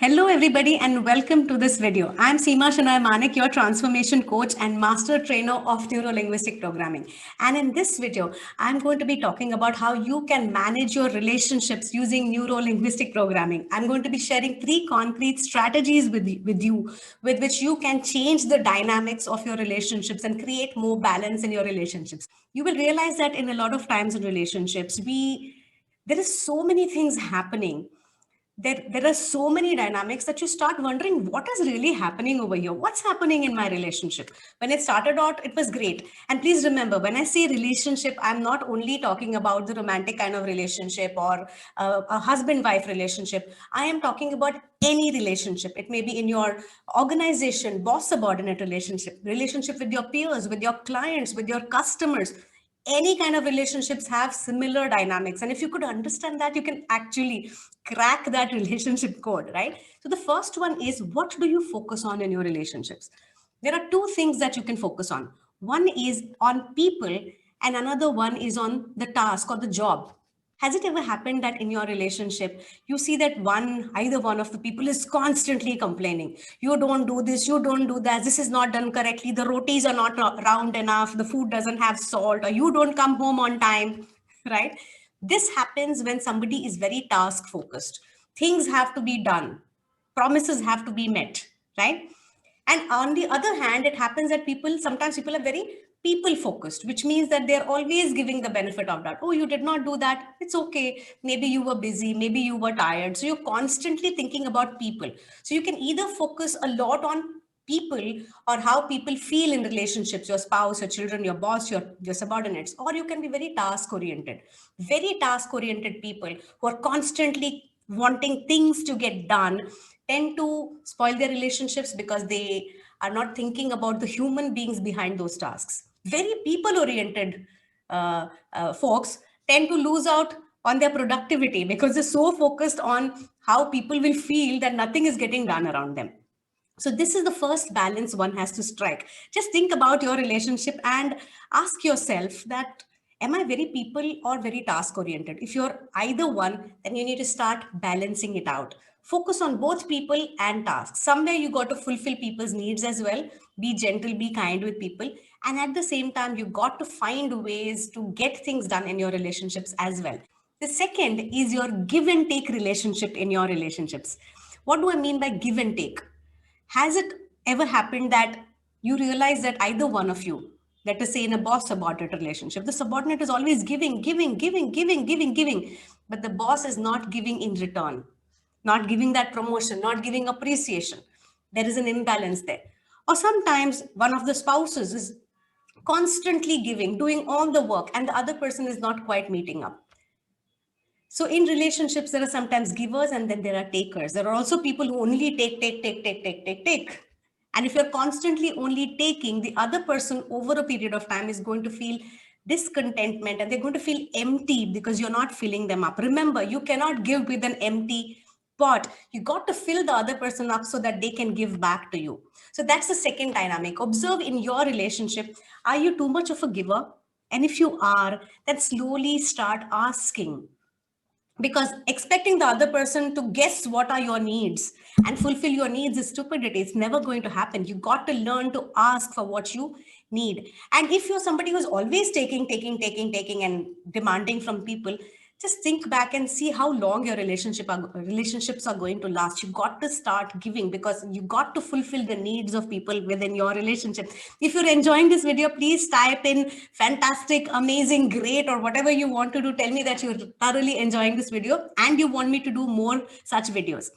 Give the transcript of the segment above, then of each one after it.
Hello, everybody, and welcome to this video. I'm Shenoy Manek, your transformation coach and master trainer of neuro-linguistic programming. And in this video, I'm going to be talking about how you can manage your relationships using neuro-linguistic programming. I'm going to be sharing 3 concrete strategies with you, with which you can change the dynamics of your relationships and create more balance in your relationships. You will realize that in a lot of times in relationships, there is so many things happening. There are so many dynamics that you start wondering what is really happening over here. What's happening in my relationship? When it started out, it was great. And please remember, when I say relationship, I'm not only talking about the romantic kind of relationship or a husband-wife relationship. I am talking about any relationship. It may be in your organization, boss-subordinate relationship with your peers, with your clients, with your customers. Any kind of relationships have similar dynamics, and if you could understand that, you can actually crack that relationship code, right? So the first one is, what do you focus on in your relationships? There are 2 things that you can focus on. One is on people and another one is on the task or the job. Has it ever happened that in your relationship, you see that either one of the people is constantly complaining? You don't do this, you don't do that, this is not done correctly, the rotis are not round enough, the food doesn't have salt, or you don't come home on time, right? This happens when somebody is very task focused. Things have to be done, promises have to be met, right? And on the other hand, it happens that sometimes people are very people focused, which means that they're always giving the benefit of that. Oh, you did not do that, it's okay, maybe you were busy, maybe you were tired. So you're constantly thinking about people. So you can either focus a lot on people or how people feel in relationships, your spouse, your children, your boss, your subordinates, or you can be very task oriented. Very task oriented people who are constantly wanting things to get done tend to spoil their relationships because they are not thinking about the human beings behind those tasks. Very people oriented folks tend to lose out on their productivity because they're so focused on how people will feel that nothing is getting done around them. So this is the first balance one has to strike. Just think about your relationship and ask yourself that, am I very people or very task oriented? If you're either one, then you need to start balancing it out. Focus on both people and tasks. Somewhere you got to fulfill people's needs as well. Be gentle, be kind with people. And at the same time, you got to find ways to get things done in your relationships as well. The second is your give and take relationship in your relationships. What do I mean by give and take? Has it ever happened that you realize that either one of you, let us say in a boss subordinate relationship, the subordinate is always giving, but the boss is not giving in return, not giving that promotion, not giving appreciation. There is an imbalance there. Or sometimes one of the spouses is constantly giving, doing all the work, and the other person is not quite meeting up. So in relationships, there are sometimes givers and then there are takers. There are also people who only take. And if you're constantly only taking, the other person over a period of time is going to feel discontentment and they're going to feel empty because you're not filling them up. Remember, you cannot give with an empty pot. You got to fill the other person up so that they can give back to you. So that's the second dynamic. Observe in your relationship, are you too much of a giver? And if you are, then slowly start asking, because expecting the other person to guess what are your needs and fulfill your needs is stupidity. It's never going to happen. You got to learn to ask for what you need. And if you're somebody who's always taking and demanding from people, just think back and see how long your relationships are going to last. You got to start giving because you got to fulfill the needs of people within your relationship. If you're enjoying this video, please type in fantastic, amazing, great, or whatever you want to do. Tell me that you're thoroughly enjoying this video and you want me to do more such videos.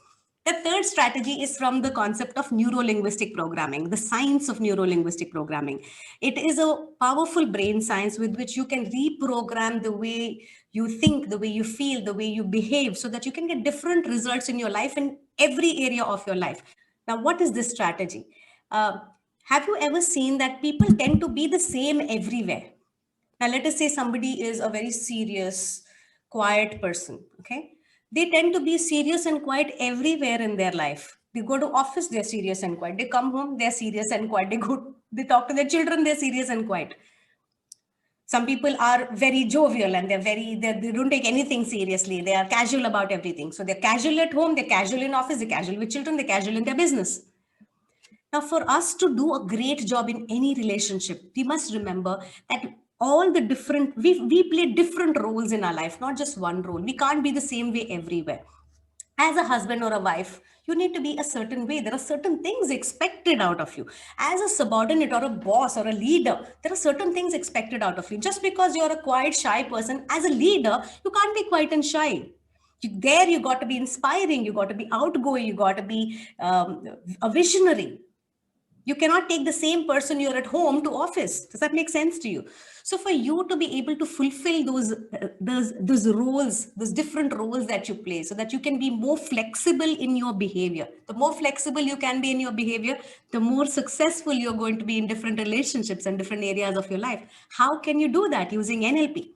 The third strategy is from the concept of neuro-linguistic programming, the science of neuro-linguistic programming. It is a powerful brain science with which you can reprogram the way you think, the way you feel, the way you behave, so that you can get different results in your life, in every area of your life. Now, what is this strategy? Have you ever seen that people tend to be the same everywhere? Now, let us say somebody is a very serious, quiet person, okay? They tend to be serious and quiet everywhere in their life. They go to office, they're serious and quiet. They come home, they're serious and quiet. They talk to their children, they're serious and quiet. Some people are very jovial and they don't take anything seriously. They are casual about everything. So they're casual at home, they're casual in office, they're casual with children, they're casual in their business. Now, for us to do a great job in any relationship, we must remember that all the different, we play different roles in our life, not just one role. We can't be the same way everywhere. As a husband or a wife, you need to be a certain way. There are certain things expected out of you. As a subordinate or a boss or a leader, there are certain things expected out of you. Just because you're a quiet, shy person, as a leader, you can't be quiet and shy. You got to be inspiring, you got to be outgoing, you got to be a visionary. You cannot take the same person you're at home to office. Does that make sense to you? So for you to be able to fulfill those roles, those different roles that you play, so that you can be more flexible in your behavior. The more flexible you can be in your behavior, the more successful you're going to be in different relationships and different areas of your life. How can you do that? Using NLP.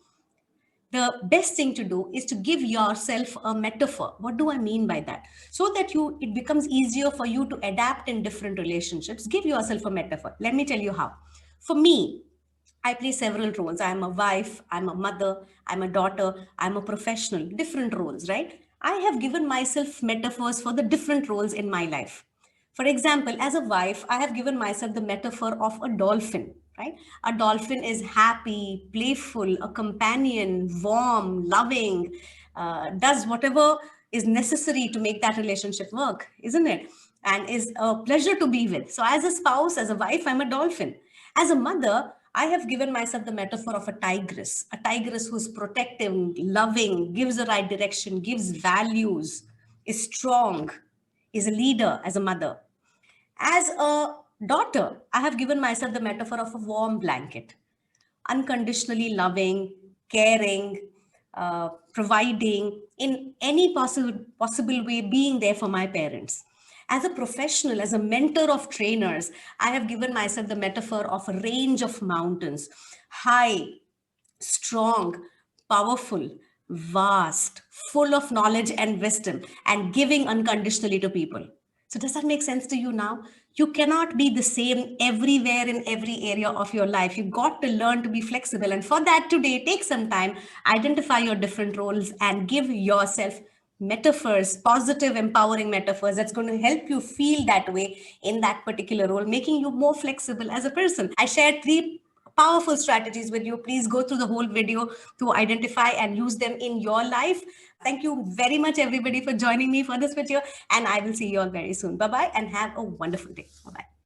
The best thing to do is to give yourself a metaphor. What do I mean by that? So that it becomes easier for you to adapt in different relationships. Give yourself a metaphor. Let me tell you how. For me, I play several roles. I'm a wife, I'm a mother, I'm a daughter, I'm a professional, different roles, right? I have given myself metaphors for the different roles in my life. For example, as a wife, I have given myself the metaphor of a dolphin, right? A dolphin is happy, playful, a companion, warm, loving, does whatever is necessary to make that relationship work, isn't it? And is a pleasure to be with. So, as a spouse, as a wife, I'm a dolphin. As a mother, I have given myself the metaphor of a tigress who's protective, loving, gives the right direction, gives values, is strong, is a leader as a mother. As a daughter, I have given myself the metaphor of a warm blanket, unconditionally loving, caring, providing in any possible way, being there for my parents. As a professional, as a mentor of trainers, I have given myself the metaphor of a range of mountains, high, strong, powerful, vast, full of knowledge and wisdom, and giving unconditionally to people. So, does that make sense to you now? You cannot be the same everywhere in every area of your life. You got to learn to be flexible. And for that, today, take some time, identify your different roles, and give yourself metaphors, positive, empowering metaphors that's going to help you feel that way in that particular role, making you more flexible as a person. I shared 3 powerful strategies with you. Please go through the whole video to identify and use them in your life. Thank you very much, everybody, for joining me for this video. And I will see you all very soon. Bye-bye and have a wonderful day. Bye-bye.